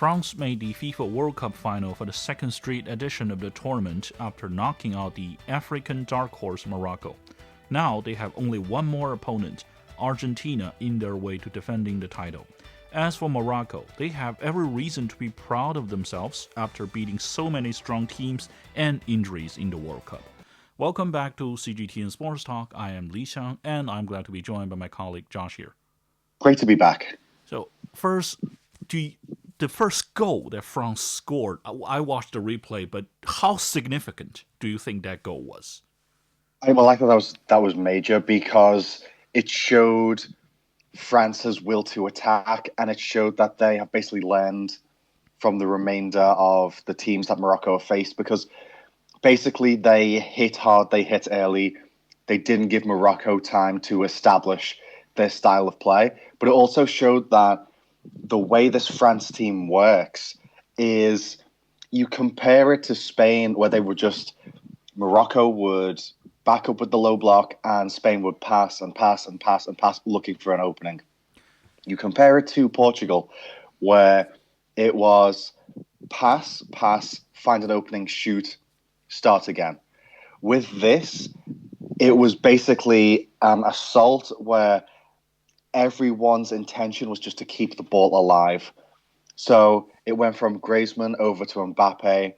France made the FIFA World Cup final for the second straight edition of the tournament after knocking out the African dark horse Morocco. Now they have only one more opponent, Argentina, in their way to defending the title. As for Morocco, they have every reason to be proud of themselves after beating so many strong teams and injuries in the World Cup. Welcome back to CGTN Sports Talk. I am Lusail, and I'm glad to be joined by my colleague Josh here. Great to be back. So first, the first goal that France scored, I watched the replay, but how significant do you think that goal was? I thought that was major because it showed France's will to attack, and it showed that they have basically learned from the remainder of the teams that Morocco have faced, because basically they hit hard, they hit early, they didn't give Morocco time to establish their style of play, but it also showed that the way this France team works is you compare it to Spain, where they were just, Morocco would back up with the low block and Spain would pass and pass and pass and pass looking for an opening. You compare it to Portugal, where it was pass, pass, find an opening, shoot, start again. With this, it was basically an assault where everyone's intention was just to keep the ball alive. So it went from Griezmann over to Mbappe,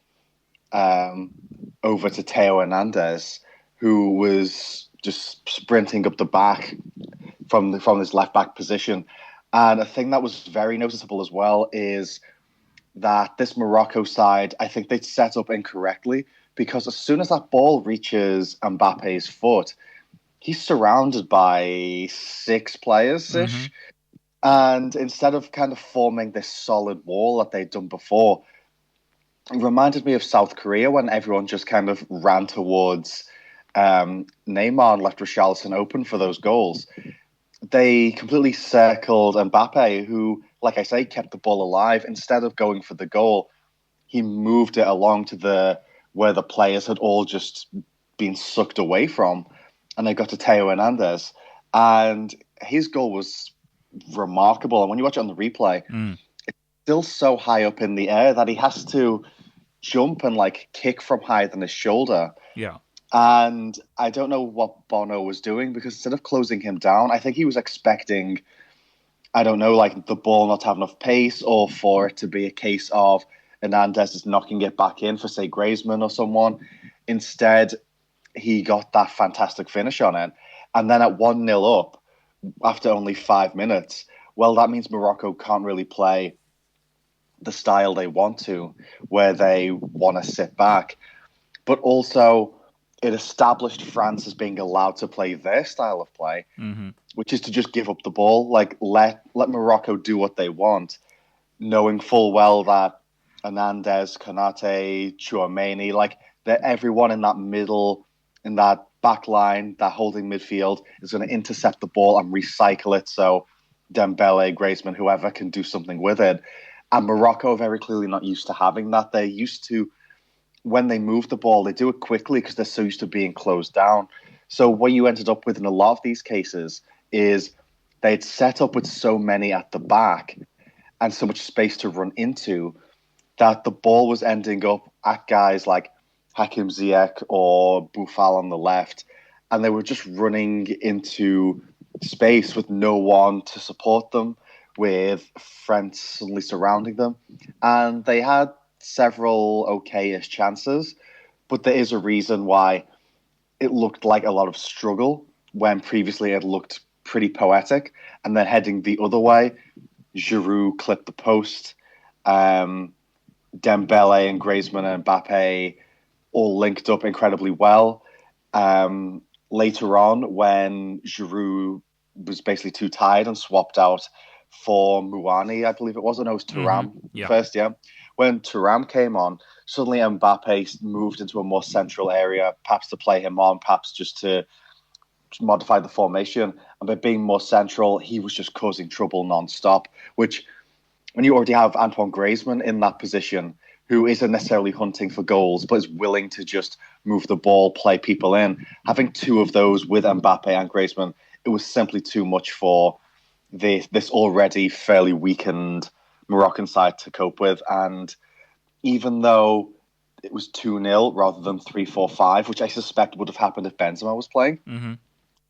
over to Theo Hernandez, who was just sprinting up the back from his left back position. And a thing that was very noticeable as well is that this Morocco side, I think they'd set up incorrectly, because as soon as that ball reaches Mbappe's foot, he's surrounded by 6 players-ish. And instead of kind of forming this solid wall that they'd done before, it reminded me of South Korea when everyone just kind of ran towards Neymar and left Richarlison open for those goals. They completely circled Mbappe, who, like I say, kept the ball alive. Instead of going for the goal, he moved it along to where the players had all just been sucked away from. And they got to Theo Hernandez. And his goal was remarkable. And when you watch it on the replay, it's still so high up in the air that he has to jump and kick from higher than his shoulder. Yeah. And I don't know what Bono was doing, because instead of closing him down, I think he was expecting, I don't know, the ball not to have enough pace, or for it to be a case of Hernandez is knocking it back in for, say, Griezmann or someone. Instead, he got that fantastic finish on it. And then at 1-0 up, after only 5 minutes, well, that means Morocco can't really play the style they want to, where they want to sit back. But also, it established France as being allowed to play their style of play, which is to just give up the ball, let Morocco do what they want, knowing full well that Hernandez, Konate, Tchouaméni, that everyone in that middle, in that back line, that holding midfield, is going to intercept the ball and recycle it so Dembele, Griezmann, whoever can do something with it. And Morocco are very clearly not used to having that. They're used to, when they move the ball, they do it quickly because they're so used to being closed down. So what you ended up with in a lot of these cases is they'd set up with so many at the back and so much space to run into that the ball was ending up at guys like Hakim Ziyech or Boufal on the left, and they were just running into space with no one to support them, with friends suddenly surrounding them. And they had several okay-ish chances, but there is a reason why it looked like a lot of struggle when previously it looked pretty poetic. And then heading the other way, Giroud clipped the post. Dembele and Griezmann and Mbappe all linked up incredibly well. Later on, when Giroud was basically too tired and swapped out for Muani, I believe it was, and it was Thuram first, yeah. When Thuram came on, suddenly Mbappe moved into a more central area, perhaps to play him on, perhaps just to modify the formation. And by being more central, he was just causing trouble non-stop, which, when you already have Antoine Griezmann in that position, who isn't necessarily hunting for goals, but is willing to just move the ball, play people in, having 2 of those with Mbappe and Griezmann, it was simply too much for this already fairly weakened Moroccan side to cope with. And even though it was 2-0 rather than 3-4-5, which I suspect would have happened if Benzema was playing,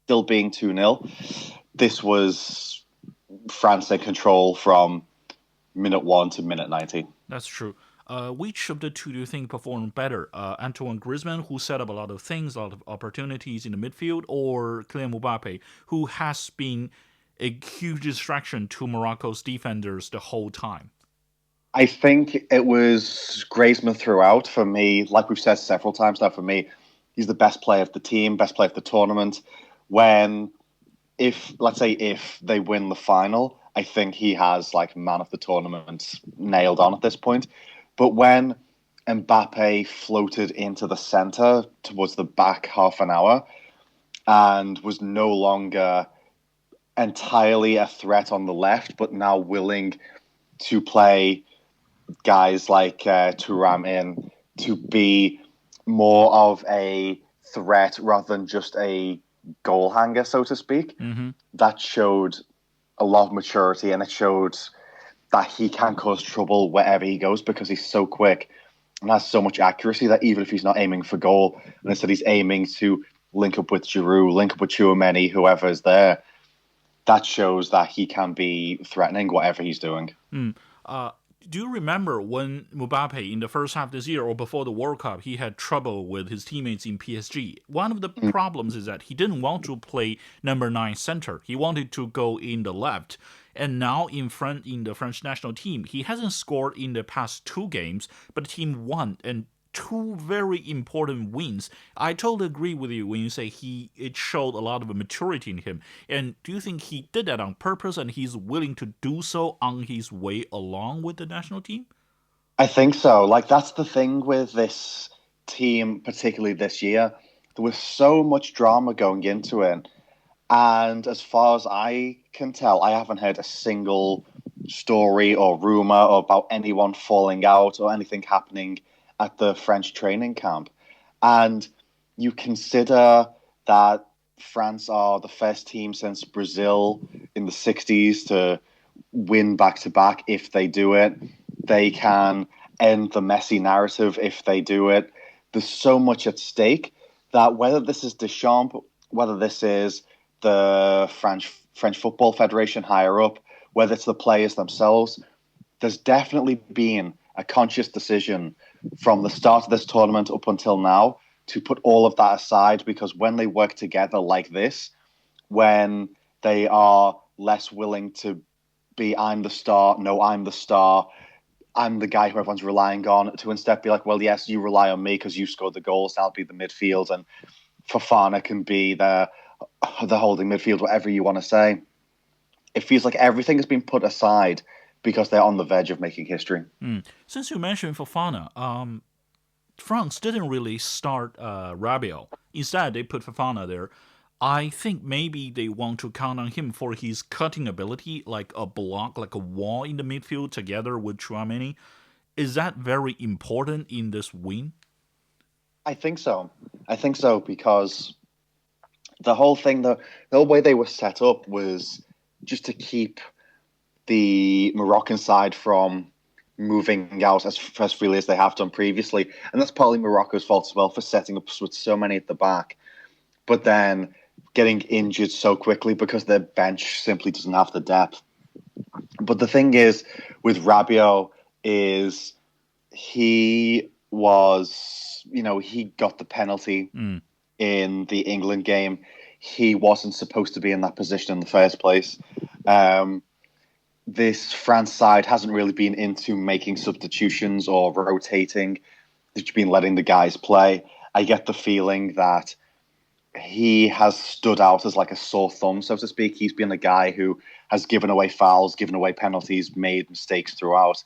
still being 2-0, this was France in control from minute 1 to minute 90. That's true. Which of the two do you think performed better? Antoine Griezmann, who set up a lot of things, a lot of opportunities in the midfield, or Kylian Mbappe, who has been a huge distraction to Morocco's defenders the whole time? I think it was Griezmann throughout. For me, like we've said several times now, for me, he's the best player of the team, best player of the tournament. When, let's say if they win the final, I think he has like man of the tournament nailed on at this point. But when Mbappe floated into the centre towards the back half an hour and was no longer entirely a threat on the left, but now willing to play guys like Thuram in to be more of a threat rather than just a goal hanger, so to speak, that showed a lot of maturity, and it showed that he can cause trouble wherever he goes because he's so quick and has so much accuracy that even if he's not aiming for goal, and instead he's aiming to link up with Giroud, link up with Tchouaméni, whoever is there, that shows that he can be threatening whatever he's doing. Do you remember when Mbappe in the first half this year or before the World Cup, he had trouble with his teammates in PSG? One of the problems is that he didn't want to play number 9 center. He wanted to go in the left. And now in the French national team, he hasn't scored in the past 2 games, but the team won, and 2 very important wins. I totally agree with you when you say it showed a lot of maturity in him. And do you think he did that on purpose and he's willing to do so on his way along with the national team? I think so. Like, that's the thing with this team, particularly this year. There was so much drama going into it. And as far as I can tell, I haven't heard a single story or rumor about anyone falling out or anything happening at the French training camp. And you consider that France are the first team since Brazil in the 60s to win back-to-back. If they do it, they can end the Messi narrative if they do it. There's so much at stake that whether this is Deschamps, whether this is the French Football Federation higher up, whether it's the players themselves, there's definitely been a conscious decision from the start of this tournament up until now to put all of that aside, because when they work together like this, when they are less willing to be I'm the star, no, I'm the star, I'm the guy who everyone's relying on, to instead be like, well, yes, you rely on me because you scored the goals, I'll be the midfield, and Fofana can be the holding midfield, whatever you want to say. It feels like everything has been put aside because they're on the verge of making history. Since you mentioned Fofana, France didn't really start Rabiot. Instead, they put Fofana there. I think maybe they want to count on him for his cutting ability, like a block, like a wall in the midfield together with Tchouaméni. Is that very important in this win? I think so. Because the whole thing, the whole way they were set up was just to keep the Moroccan side from moving out as freely as they have done previously. And that's partly Morocco's fault as well for setting up with so many at the back, but then getting injured so quickly because their bench simply doesn't have the depth. But the thing is, with Rabiot, is he got the penalty in the England game. He wasn't supposed to be in that position in the first place. This France side hasn't really been into making substitutions or rotating. They've been letting the guys play. I get the feeling that he has stood out as like a sore thumb, so to speak. He's been a guy who has given away fouls, given away penalties, made mistakes throughout.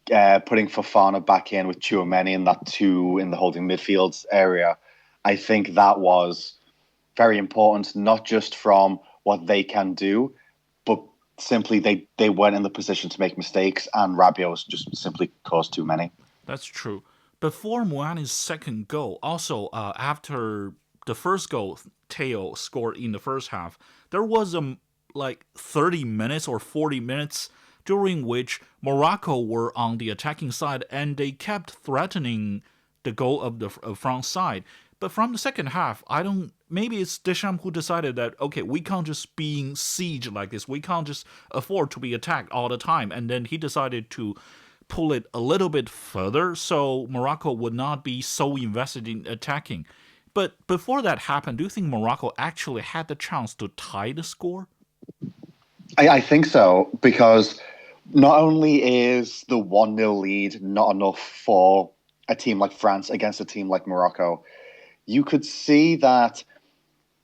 Putting Fofana back in with Tchouaméni in that 2 in the holding midfield area, I think that was very important, not just from what they can do, but simply they weren't in the position to make mistakes, and Rabiot just simply caused too many. That's true. Before Muani's second goal, also after the first goal Theo scored in the first half, there was like 30 minutes or 40 minutes during which Morocco were on the attacking side and they kept threatening the goal of the front side. But from the second half, maybe it's Deschamps who decided that, okay, we can't just be in siege like this. We can't just afford to be attacked all the time. And then he decided to pull it a little bit further so Morocco would not be so invested in attacking. But before that happened, do you think Morocco actually had the chance to tie the score? I think so, because not only is the 1-0 lead not enough for a team like France against a team like Morocco, you could see that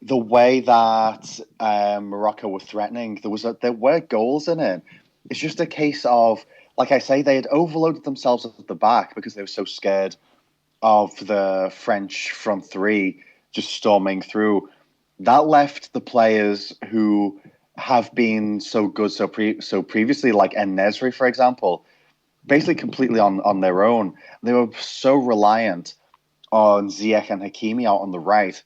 the way that Morocco were threatening, there were goals in it. It's just a case of, like I say, they had overloaded themselves at the back because they were so scared of the French front three just storming through. That left the players who have been so good so previously, like En-Nesyri, for example, basically completely on their own. They were so reliant on Ziyech and Hakimi out on the right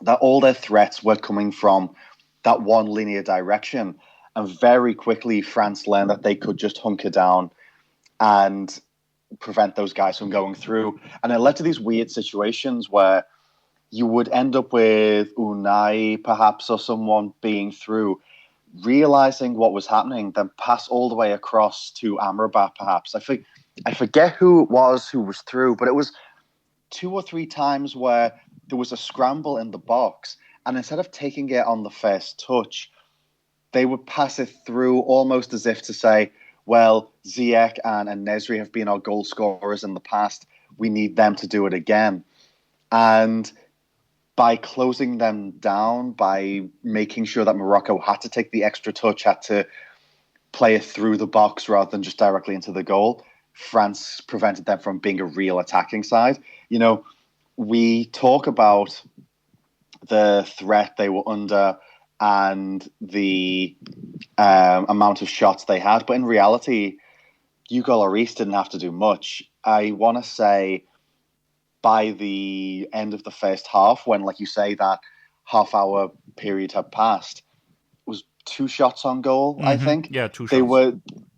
that all their threats were coming from that one linear direction. And very quickly, France learned that they could just hunker down and prevent those guys from going through. And it led to these weird situations where you would end up with Unai, perhaps, or someone being through, realizing what was happening, then pass all the way across to Amrabat, perhaps. I forget who it was who was through, but it was 2 or 3 times where there was a scramble in the box, and instead of taking it on the first touch, they would pass it through almost as if to say, well, Ziyech and En-Nesyri have been our goal scorers in the past. We need them to do it again. And by closing them down, by making sure that Morocco had to take the extra touch, had to play it through the box rather than just directly into the goal, France prevented them from being a real attacking side. You know, we talk about the threat they were under and the amount of shots they had, but in reality, Hugo Lloris didn't have to do much. I want to say by the end of the first half, when, like you say, that half-hour period had passed, it was 2 shots on goal, I think. Yeah, 2 shots.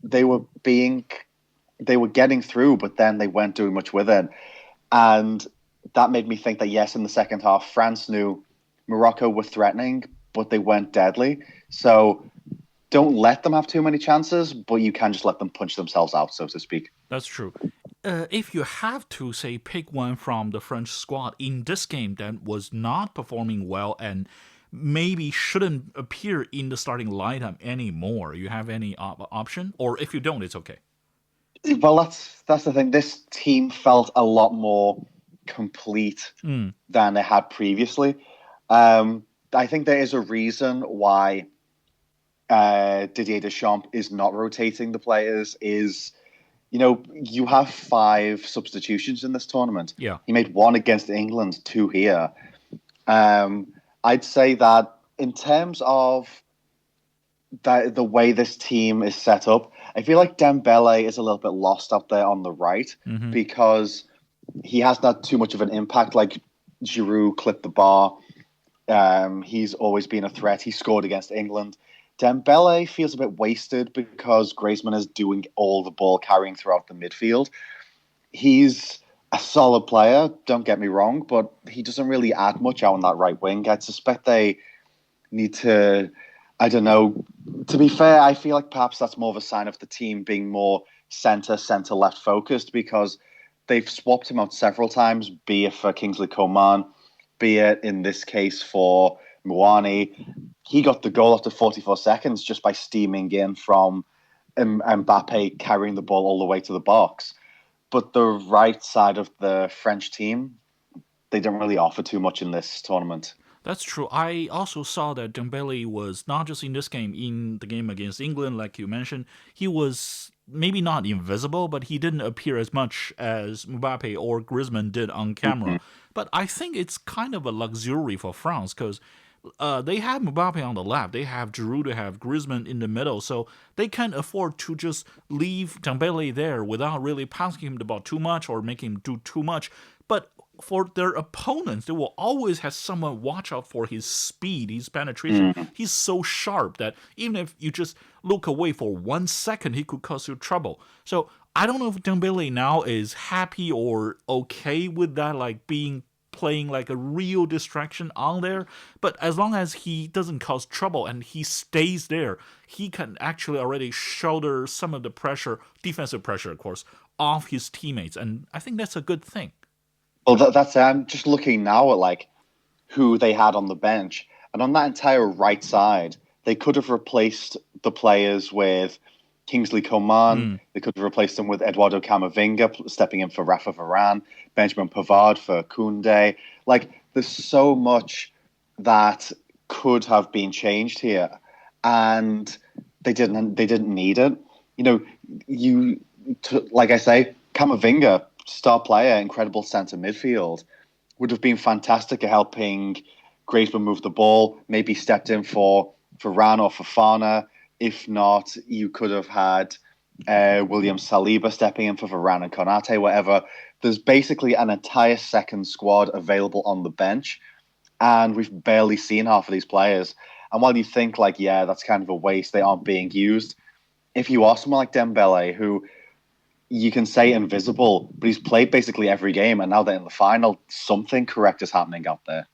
They were getting through, but then they weren't doing much with it. And that made me think that, yes, in the second half, France knew Morocco were threatening, but they weren't deadly. So don't let them have too many chances, but you can just let them punch themselves out, so to speak. That's true. If you have to, say, pick one from the French squad in this game that was not performing well and maybe shouldn't appear in the starting lineup anymore, you have any option? Or if you don't, it's okay. Well, that's the thing. This team felt a lot more complete than it had previously. I think there is a reason why Didier Deschamps is not rotating the players. You have 5 substitutions in this tournament. Yeah. He made 1 against England, 2 here. I'd say that in terms of the way this team is set up, I feel like Dembele is a little bit lost up there on the right because he hasn't had too much of an impact. Like Giroud clipped the bar. He's always been a threat. He scored against England. Dembele feels a bit wasted because Griezmann is doing all the ball carrying throughout the midfield. He's a solid player, don't get me wrong, but he doesn't really add much out on that right wing. I'd suspect they need to, I don't know. To be fair, I feel like perhaps that's more of a sign of the team being more centre-left focused because they've swapped him out several times, be it for Kingsley Coman, be it in this case for Muani. He got the goal after 44 seconds just by steaming in from Mbappe carrying the ball all the way to the box. But the right side of the French team, they don't really offer too much in this tournament. That's true. I also saw that Dembele was not just in this game, in the game against England, like you mentioned. He was maybe not invisible, but he didn't appear as much as Mbappe or Griezmann did on camera. But I think it's kind of a luxury for France because they have Mbappe on the left, they have Giroud, they have Griezmann in the middle, so they can afford to just leave Dembele there without really passing him the ball too much or making him do too much. But for their opponents, they will always have someone watch out for his speed, his penetration. He's so sharp that even if you just look away for 1 second, he could cause you trouble. So I don't know if Dembele now is happy or okay with that, like playing like a real distraction on there. But as long as he doesn't cause trouble and he stays there, he can actually already shoulder some of the pressure, defensive pressure, of course, off his teammates. And I think that's a good thing. Well, that's it. I'm just looking now at like who they had on the bench, and on that entire right side, they could have replaced the players with Kingsley Coman. They could have replaced them with Eduardo Camavinga stepping in for Rafa Varane, Benjamin Pavard for Koundé. Like, there's so much that could have been changed here, and they didn't. They didn't need it. Like I say, Camavinga, star player, incredible centre midfield, would have been fantastic at helping Griezmann move the ball, maybe stepped in for Varane or Fofana. If not, you could have had William Saliba stepping in for Varane and Konate, whatever. There's basically an entire second squad available on the bench, and we've barely seen half of these players. And while you think, like, yeah, that's kind of a waste, they aren't being used, if you are someone like Dembele, who you can say invisible, but he's played basically every game, and now they're in the final, something correct is happening out there.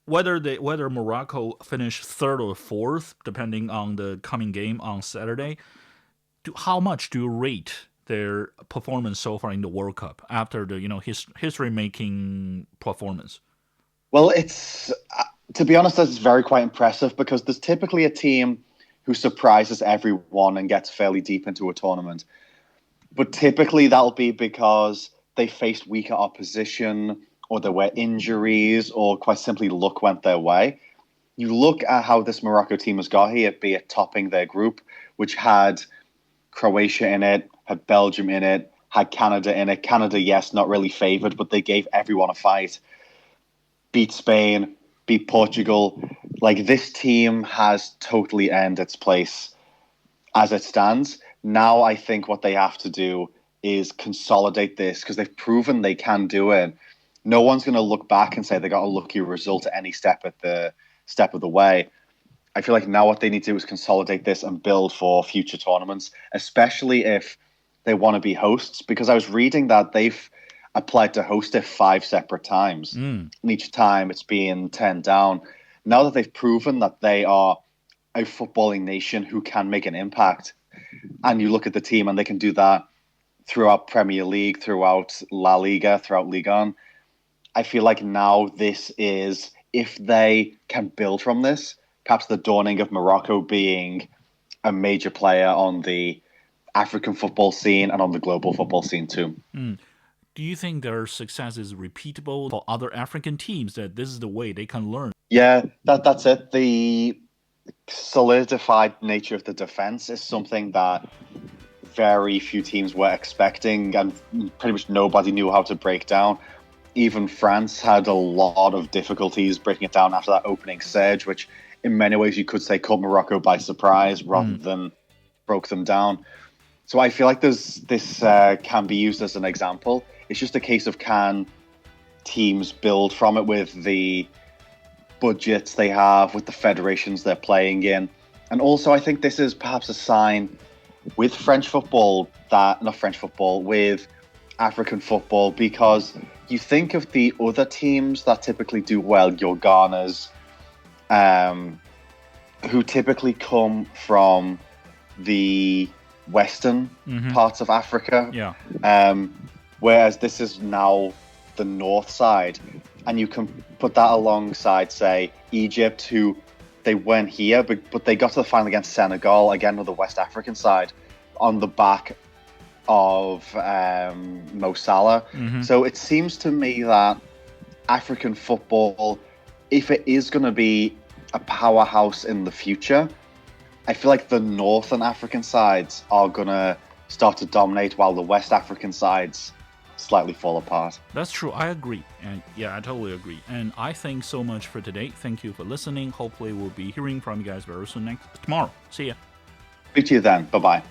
Whether Morocco finished third or fourth, depending on the coming game on Saturday, how much do you rate their performance so far in the World Cup after the history-making performance? Well, it's to be honest, it's very quite impressive because there's typically a team who surprises everyone and gets fairly deep into a tournament, but typically that'll be because they faced weaker opposition, or there were injuries, or quite simply luck went their way. You look at how this Morocco team has got here, be it topping their group, which had Croatia in it, had Belgium in it, had Canada in it. Canada, yes, not really favoured, but they gave everyone a fight. Beat Spain, beat Portugal. Like, this team has totally earned its place as it stands. Now I think what they have to do is consolidate this, because they've proven they can do it. No one's going to look back and say they got a lucky result at any step of the way. I feel like now what they need to do is consolidate this and build for future tournaments, especially if they want to be hosts. Because I was reading that they've applied to host it 5 separate times. And each time it's being turned down. Now that they've proven that they are a footballing nation who can make an impact, and you look at the team and they can do that throughout Premier League, throughout La Liga, throughout Ligue 1, I feel like now this is, if they can build from this, perhaps the dawning of Morocco being a major player on the African football scene and on the global football scene too. Do you think their success is repeatable for other African teams, that this is the way they can learn? Yeah, that's it. The solidified nature of the defense is something that very few teams were expecting, and pretty much nobody knew how to break down. Even France had a lot of difficulties breaking it down after that opening surge, which in many ways you could say caught Morocco by surprise rather than broke them down. So I feel like this can be used as an example. It's just a case of, can teams build from it with the budgets they have, with the federations they're playing in. And also I think this is perhaps a sign with French football, with African football, because you think of the other teams that typically do well, your Ghanas, who typically come from the western parts of Africa. Yeah. Whereas this is now the north side. And you can put that alongside, say, Egypt, who they weren't here, but they got to the final against Senegal, again on the West African side, on the back of Mo Salah. So it seems to me that African football, if it is going to be a powerhouse in the future, I feel like the Northern African sides are going to start to dominate while the West African sides slightly fall apart. That's true. I agree. And yeah, I totally agree. And I think so much for today. Thank you for listening. Hopefully we'll be hearing from you guys very soon tomorrow. See ya. Speak to you then. Bye-bye.